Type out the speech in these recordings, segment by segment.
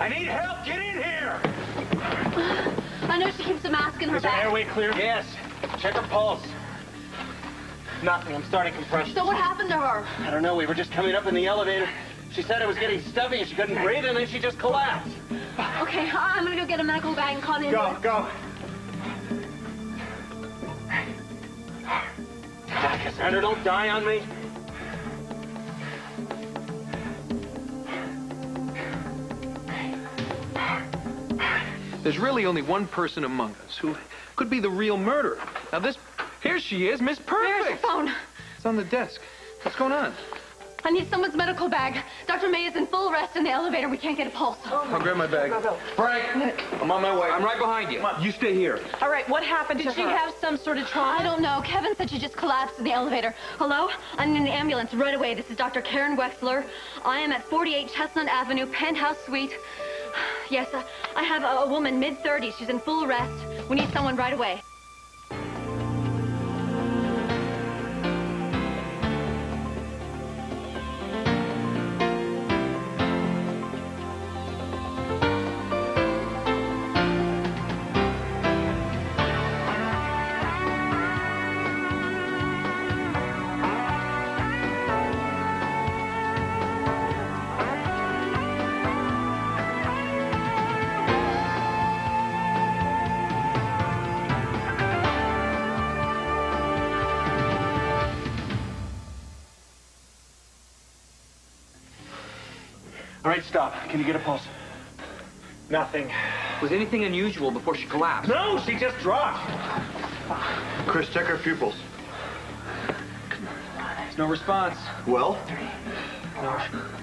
I need help! Get in here! I know she keeps a mask in her Is her bag. airway clear? Yes. Check her pulse. Nothing. I'm starting compression. So what happened to her? I don't know. We were just coming up in the elevator. She said it was getting stuffy and she couldn't breathe, and then she just collapsed. Okay, I'm gonna go get a medical bag and call an ambulance. Go. Cassandra, don't die on me. There's really only one person among us who could be the real murderer. Now here she is, Miss Perfect. Where's the phone? It's on the desk. What's going on? I need someone's medical bag. Dr. May is in full rest in the elevator. We can't get a pulse. I'll grab my bag. Go. Frank, I'm on my way. I'm right behind you. You stay here. All right, what happened to her? Did she have some sort of trauma? I don't know. Kevin said she just collapsed in the elevator. Hello? I'm in the ambulance right away. This is Dr. Karen Wexler. I am at 48 Chestnut Avenue, penthouse suite. Yes, I have a woman, mid-30s. She's in full rest. We need someone right away. All right, stop. Can you get a pulse? Nothing. Was anything unusual before she collapsed? No, she just dropped. Chris, check her pupils. There's no response. Well?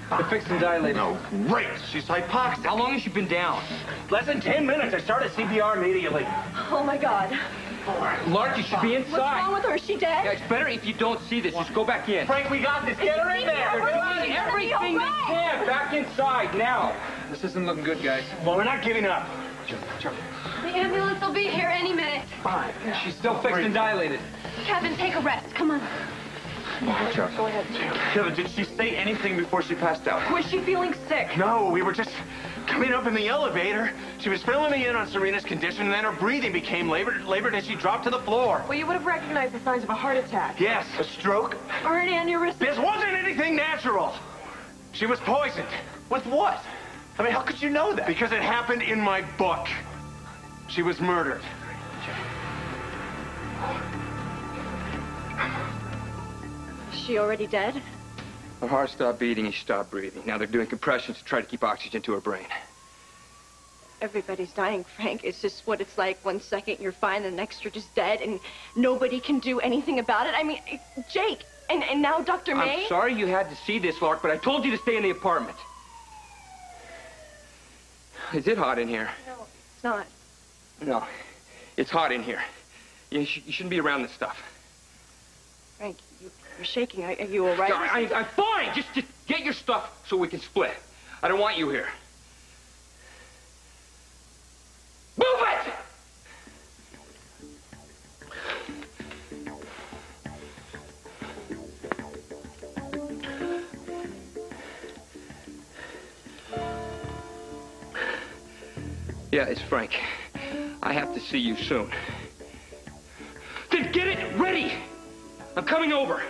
They're fixed and dilated. No, great. She's hypoxic. How long has she been down? Less than 10 minutes. I started CPR immediately. Oh, my God. Lark, you should be inside. What's wrong with her? Is she dead? Yeah, it's better if you don't see this. Just go back in. Frank, we got this. Get her in there. They're doing everything they can. Back inside now. This isn't looking good, guys. Well, we're not giving up. The ambulance will be here any minute. Fine. She's still fixed and dilated. Kevin, take a rest. Come on. Go ahead. Kevin, did she say anything before she passed out? Was she feeling sick? No, we were just coming up in the elevator. She was filling me in on Serena's condition, and then her breathing became labored, and she dropped to the floor. Well, you would have recognized the signs of a heart attack. Yes, a stroke. Or an aneurysm. This wasn't anything natural. She was poisoned. With what? I mean, how could you know that? Because it happened in my book. She was murdered. Is she already dead? Her heart stopped beating and she stopped breathing. Now they're doing compressions to try to keep oxygen to her brain. Everybody's dying, Frank. It's just what it's like. 1 second you're fine, the next you're just dead, and nobody can do anything about it. I mean, Jake, and now Dr. May? I'm sorry you had to see this, Lark, but I told you to stay in the apartment. Is it hot in here? No, it's not. No, it's hot in here. You shouldn't be around this stuff. Frank, you're shaking. Are you all right? I'm fine. Just get your stuff so we can split. I don't want you here. Move it! Yeah, it's Frank. I have to see you soon. Then get it ready! I'm coming over.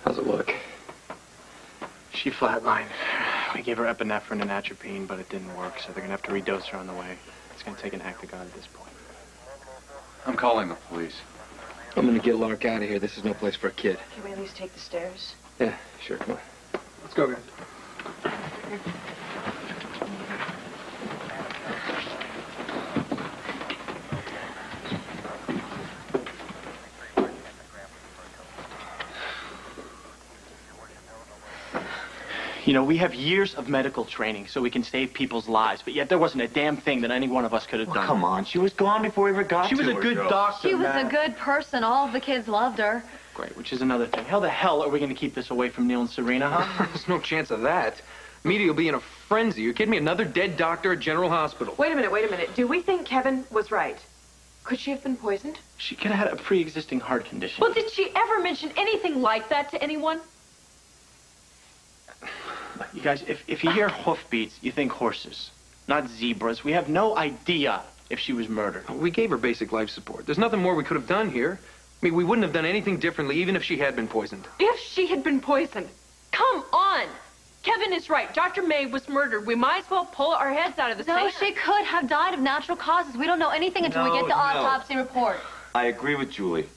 How's it look? She flatlined. We gave her epinephrine and atropine, but it didn't work, so they're gonna have to redose her on the way. It's gonna take an act of God at this point. I'm calling the police. I'm gonna get Lark out of here. This is no place for a kid. Can we at least take the stairs? Yeah, sure, come on. Let's go, guys. You know, we have years of medical training so we can save people's lives, but yet there wasn't a damn thing that any one of us could have done. Come on, she was gone before we ever got She was a good doctor, She was man. a good person. All of the kids loved her. Great, which is another thing. How the hell are we going to keep this away from Neil and Serena, huh? There's no chance of that. Media will be in a frenzy. You kidding me? Another dead doctor at General Hospital. Wait a minute. Do we think Kevin was right? Could she have been poisoned? She could have had a pre-existing heart condition. Well, did she ever mention anything like that to anyone? Look, you guys, if you hear hoofbeats, you think horses, not zebras. We have no idea if she was murdered. We gave her basic life support. There's nothing more we could have done here. I mean, we wouldn't have done anything differently, even if she had been poisoned. If she had been poisoned? Come on! Kevin is right. Dr. May was murdered. We might as well pull our heads out of the sand. No, she could have died of natural causes. We don't know anything until we get the autopsy report. I agree with Julie.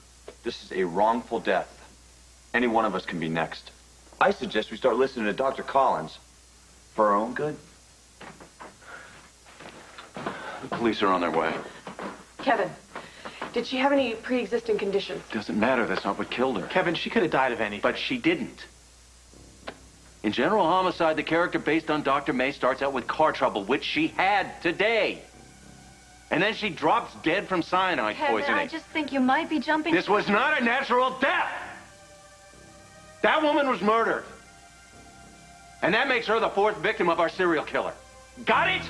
This is a wrongful death. Any one of us can be next. I suggest we start listening to Dr. Collins. For our own good. The police are on their way. Kevin, did she have any pre-existing conditions? Doesn't matter. That's not what killed her. Kevin, she could have died of anything, but she didn't. In general homicide, the character based on Dr. May starts out with car trouble, which she had today. And then she drops dead from cyanide Kevin, poisoning. I just think you might be jumping... This was not a natural death. That woman was murdered. And that makes her the fourth victim of our serial killer. Got it?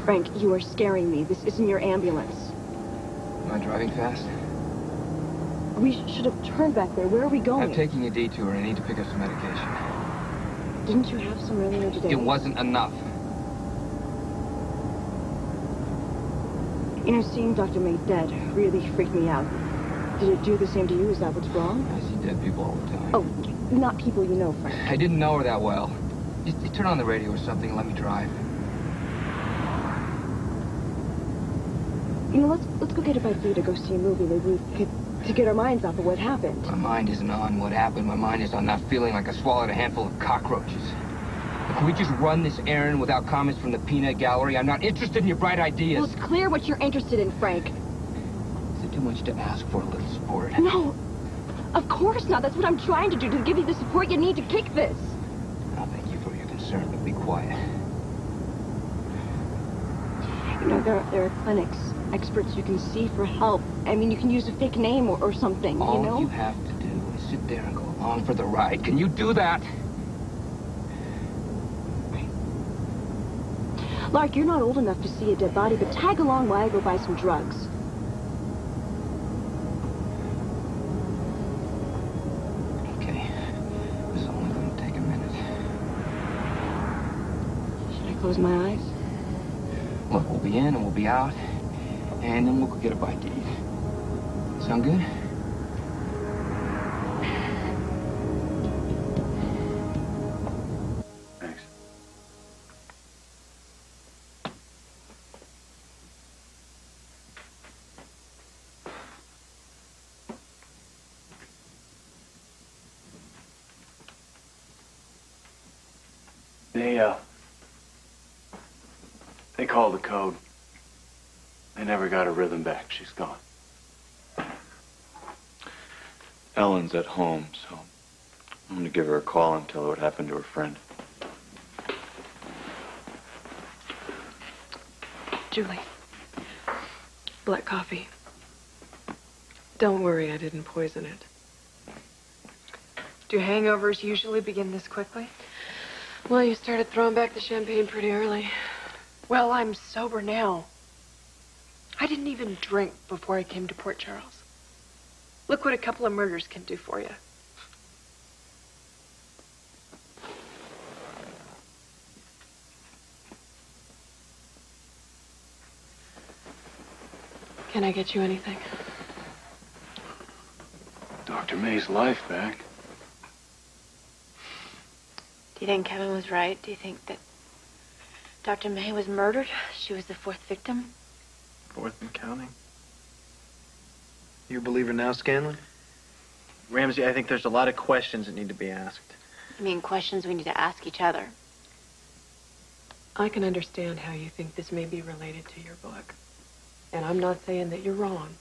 Frank, you are scaring me. This isn't your ambulance. Am I driving fast? We should have turned back there. Where are we going? I'm taking a detour. I need to pick up some medication. Didn't you have some earlier today? It wasn't enough. You know, seeing Dr. May dead really freaked me out. Did it do the same to you? Is that what's wrong? I see dead people all the time. Oh, not people you know, Frank. I didn't know her that well. Just turn on the radio or something and let me drive. You know, let's go get a bite to eat or go see a movie. Maybe we could to get our minds off of what happened. My mind isn't on what happened. My mind is on not feeling like I swallowed a handful of cockroaches. Can we just run this errand without comments from the peanut gallery? I'm not interested in your bright ideas. Well, it's clear what you're interested in, Frank. Is it too much to ask for a little support? No, of course not. That's what I'm trying to do, to give you the support you need to kick this. I'll thank you for your concern, but be quiet. You know, there are clinics, experts you can see for help. I mean, you can use a fake name or something, All you know? you have to do is sit there and go along for the ride. Can you do that? Lark, you're not old enough to see a dead body, but tag along while I go buy some drugs. Okay. This is only going to take a minute. Should I close my eyes? Look, we'll be in and we'll be out, and then we'll go get a bite to eat. Sound good? Thanks. They called the code. They never got her rhythm back. She's gone. Ellen's at home, so I'm gonna give her a call and tell her what happened to her friend. Julie, black coffee. Don't worry, I didn't poison it. Do hangovers usually begin this quickly? Well, you started throwing back the champagne pretty early. Well, I'm sober now. I didn't even drink before I came to Port Charles. Look what a couple of murders can do for you. Can I get you anything? Dr. May's life back. Do you think Kevin was right? Do you think that Dr. May was murdered? She was the fourth victim? Fourth and counting. You a believer now, Scanlon? Ramsey, I think there's a lot of questions that need to be asked. You mean questions we need to ask each other? I can understand how you think this may be related to your book. And I'm not saying that you're wrong.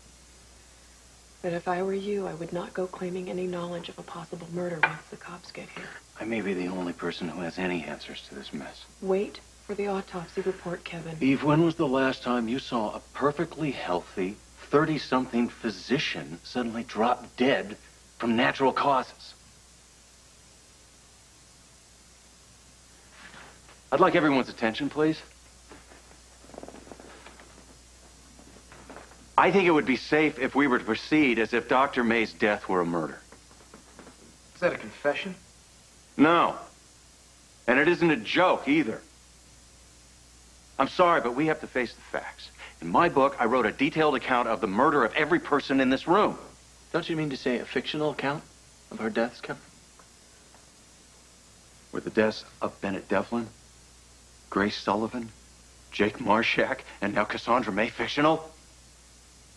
But if I were you, I would not go claiming any knowledge of a possible murder once the cops get here. I may be the only person who has any answers to this mess. Wait For the autopsy report, Kevin. Eve, when was the last time you saw a perfectly healthy 30-something physician suddenly drop dead from natural causes? I'd like everyone's attention, please. I think it would be safe if we were to proceed as if Dr. May's death were a murder. Is that a confession? No. And it isn't a joke, either. I'm sorry, but we have to face the facts. In my book, I wrote a detailed account of the murder of every person in this room. Don't you mean to say a fictional account of our deaths, Kevin? Were the deaths of Bennett Devlin, Grace Sullivan, Jake Marshak, and now Cassandra May fictional?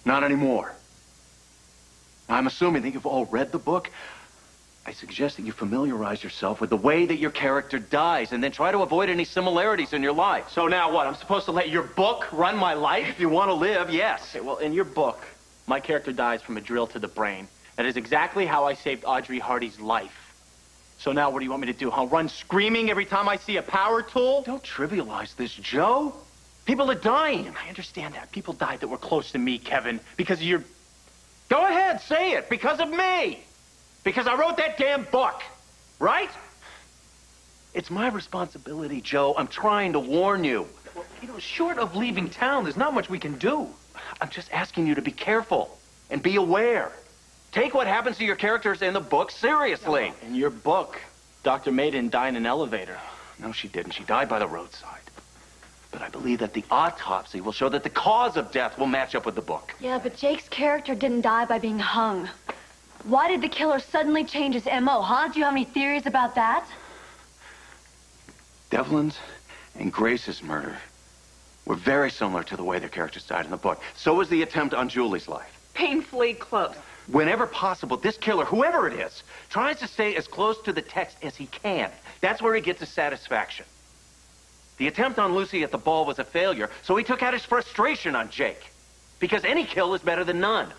Not anymore. I'm assuming that you've all read the book. I suggest that you familiarize yourself with the way that your character dies and then try to avoid any similarities in your life. So now what? I'm supposed to let your book run my life? If you want to live, yes. Okay, well, in your book, my character dies from a drill to the brain. That is exactly how I saved Audrey Hardy's life. So now what do you want me to do, huh? Run screaming every time I see a power tool? Don't trivialize this, Joe. People are dying. I understand that. People died that were close to me, Kevin, because of your... Go ahead, say it. Because of me. Because I wrote that damn book. Right? It's my responsibility, Joe. I'm trying to warn you. Well, you know, short of leaving town, there's not much we can do. I'm just asking you to be careful and be aware. Take what happens to your characters in the book seriously. In your book, Dr. May didn't die in an elevator. No, she didn't. She died by the roadside. But I believe that the autopsy will show that the cause of death will match up with the book. Yeah, but Jake's character didn't die by being hung. Why did the killer suddenly change his M.O., huh? Do you have any theories about that? Devlin's and Grace's murder were very similar to the way their characters died in the book. So was the attempt on Julie's life. Painfully close. Whenever possible, this killer, whoever it is, tries to stay as close to the text as he can. That's where he gets his satisfaction. The attempt on Lucy at the ball was a failure, so he took out his frustration on Jake. Because any kill is better than none.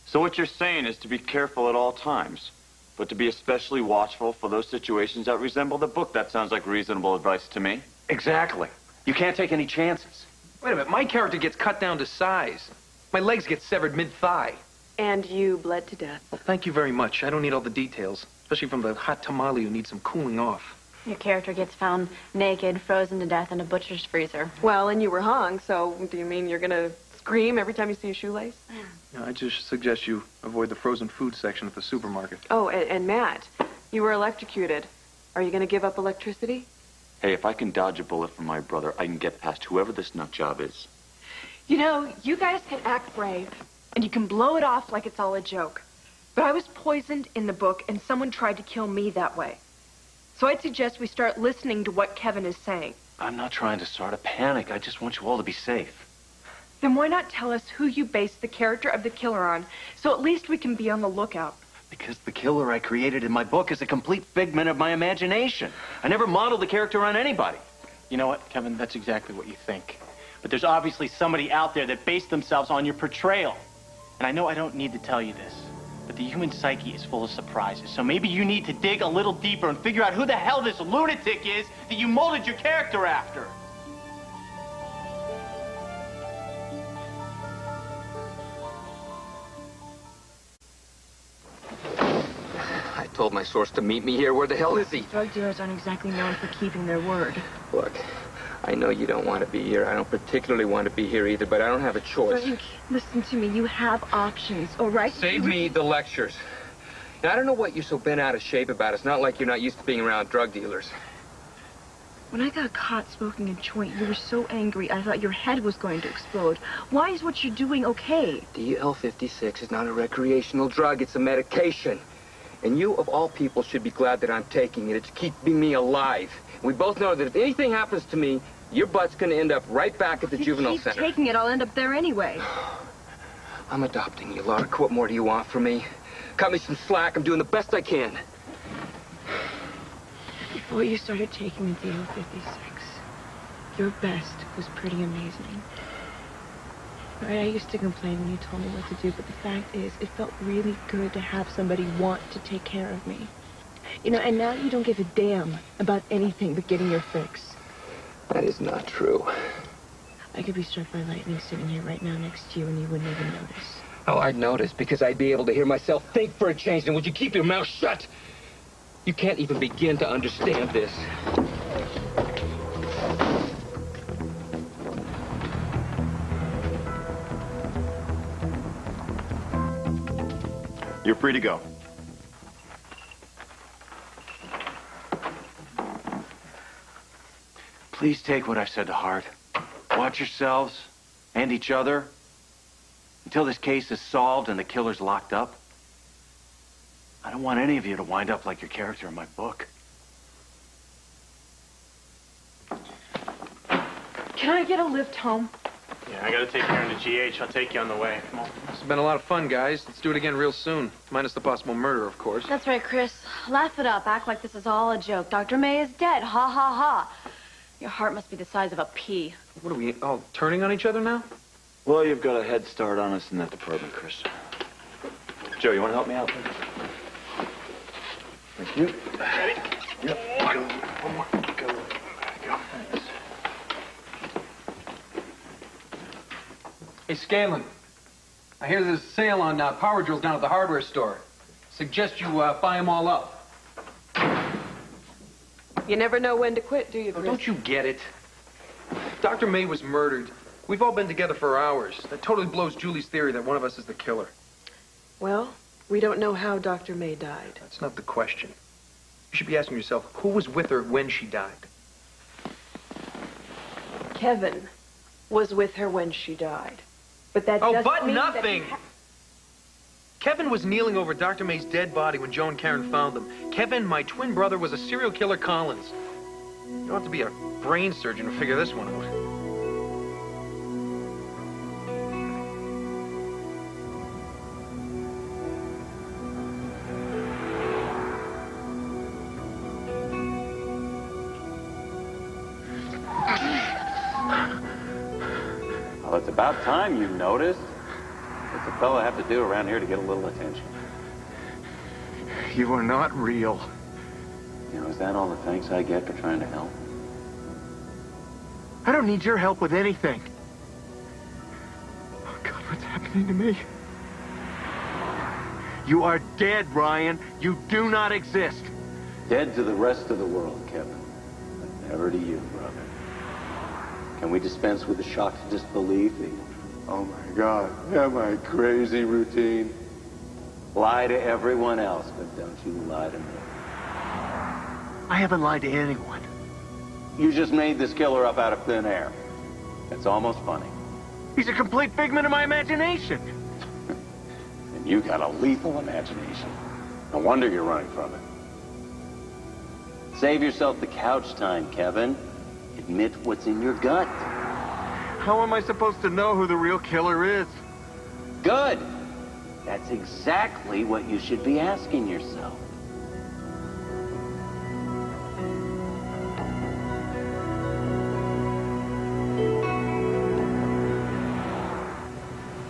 So what you're saying is to be careful at all times, but to be especially watchful for those situations that resemble the book. That sounds like reasonable advice to me. Exactly. You can't take any chances. Wait a minute, my character gets cut down to size. My legs get severed mid-thigh. And you bled to death. Well, thank you very much. I don't need all the details, especially from the hot tamale who needs some cooling off. Your character gets found naked, frozen to death in a butcher's freezer. Well, and you were hung, so do you mean you're gonna scream every time you see a shoelace? No, I just suggest you avoid the frozen food section at the supermarket. Oh, and Matt, you were electrocuted. Are you gonna give up electricity? Hey, if I can dodge a bullet from my brother, I can get past whoever this nut job is. You know, you guys can act brave, and you can blow it off like it's all a joke. But I was poisoned in the book, and someone tried to kill me that way. So I'd suggest we start listening to what Kevin is saying. I'm not trying to start a panic. I just want you all to be safe. Then why not tell us who you based the character of the killer on, so at least we can be on the lookout? Because the killer I created in my book is a complete figment of my imagination. I never modeled the character on anybody. You know what, Kevin? That's exactly what you think. But there's obviously somebody out there that based themselves on your portrayal. And I know I don't need to tell you this, but the human psyche is full of surprises. So maybe you need to dig a little deeper and figure out who the hell this lunatic is that you molded your character after. I told my source to meet me here. Where the hell is he? Drug dealers aren't exactly known for keeping their word. Look, I know you don't want to be here. I don't particularly want to be here either, but I don't have a choice. Frank, listen to me. You have options, all right? Save me the lectures. And I don't know what you're so bent out of shape about. It's not like you're not used to being around drug dealers. When I got caught smoking a joint, you were so angry, I thought your head was going to explode. Why is what you're doing okay? DL-56 is not a recreational drug. It's a medication. And you, of all people, should be glad that I'm taking it. It's keeping me alive. We both know that if anything happens to me, your butt's going to end up right back at the juvenile center. If you keep taking it, I'll end up there anyway. I'm adopting you, Lark. What more do you want from me? Cut me some slack. I'm doing the best I can. Before you started taking the DL-56, your best was pretty amazing. Right, I used to complain when you told me what to do, but the fact is, it felt really good to have somebody want to take care of me. You know, and now you don't give a damn about anything but getting your fix. That is not true. I could be struck by lightning sitting here right now next to you and you wouldn't even notice. Oh, I'd notice because I'd be able to hear myself think for a change. And would you keep your mouth shut? You can't even begin to understand this. You're free to go. Please take what I've said to heart. Watch yourselves and each other until this case is solved and the killer's locked up. I don't want any of you to wind up like your character in my book. Can I get a lift home? Yeah, I gotta take care of the GH. I'll take you on the way. Come on. It's been a lot of fun, guys. Let's do it again real soon. Minus the possible murder, of course. That's right, Chris. Laugh it up. Act like this is all a joke. Dr. May is dead. Ha, ha, ha. Your heart must be the size of a pea. What are we all turning on each other now? Well, you've got a head start on us in that department, Chris. Joe, you want to help me out? Thank you. Ready? Yep. One more. Go. Go. Hey, Scanlon. I hear there's a sale on power drills down at the hardware store. Suggest you buy them all up. You never know when to quit, do you, Oh, Chris? don't you get it? Dr. May was murdered. We've all been together for hours. That totally blows Julie's theory that one of us is the killer. Well, we don't know how Dr. May died. That's not the question. You should be asking yourself, who was with her when she died? Kevin was with her when she died. But that Oh, doesn't but mean nothing! That Kevin was kneeling over Dr. May's dead body when Joe and Karen found them. Kevin, my twin brother, was a serial killer Collins. You don't have to be a brain surgeon to figure this one out. Well, it's about time you noticed. What's a fella have to do around here to get a little attention? You are not real. You know, is that all the thanks I get for trying to help? I don't need your help with anything. Oh, God, what's happening to me? You are dead, Ryan. You do not exist. Dead to the rest of the world, Kevin. But never to you, brother. Can we dispense with the shock to disbelief? The, oh my God, am I crazy routine? Lie to everyone else, but don't you lie to me. I haven't lied to anyone. You just made this killer up out of thin air. It's almost funny. He's a complete figment of my imagination. And you got a lethal imagination. No wonder you're running from it. Save yourself the couch time, Kevin. Admit what's in your gut. How am I supposed to know who the real killer is? Good. That's exactly what you should be asking yourself.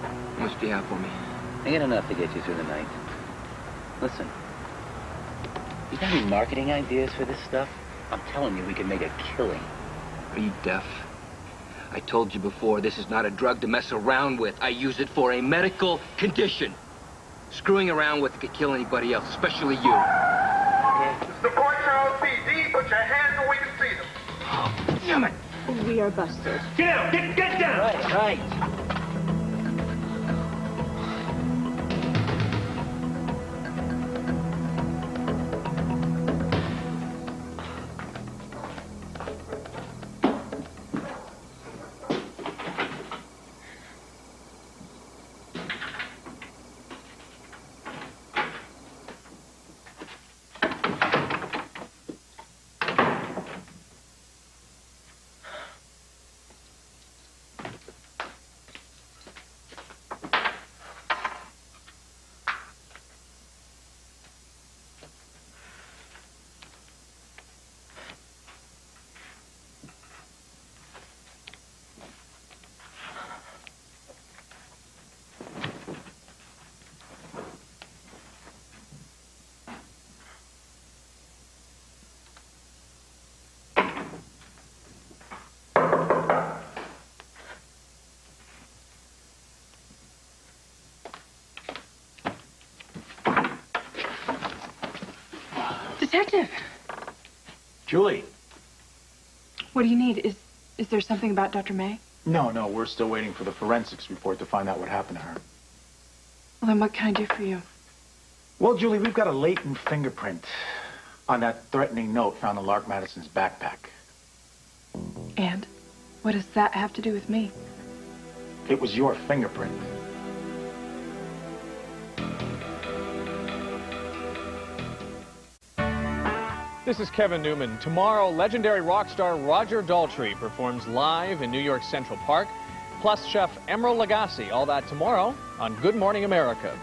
How much do you have for me? I get enough to get you through the night. Listen, you got any marketing ideas for this stuff? I'm telling you, we can make a killing. Are you deaf? I told you before, this is not a drug to mess around with. I use it for a medical condition. Screwing around with it could kill anybody else, especially you. This is the Port Charles PD. Put your hands where we can see them. Oh, damn it! We are busted. Get out! Get down! Right. Detective. Julie. What do you need? Is there something about Dr. May? No, we're still waiting for the forensics report to find out what happened to her. Well, then what can I do for you? Well, Julie, we've got a latent fingerprint on that threatening note found in Lark Madison's backpack. And what does that have to do with me? It was your fingerprint. This is Kevin Newman. Tomorrow, legendary rock star Roger Daltrey performs live in New York Central Park, plus chef Emeril Lagasse. All that tomorrow on Good Morning America.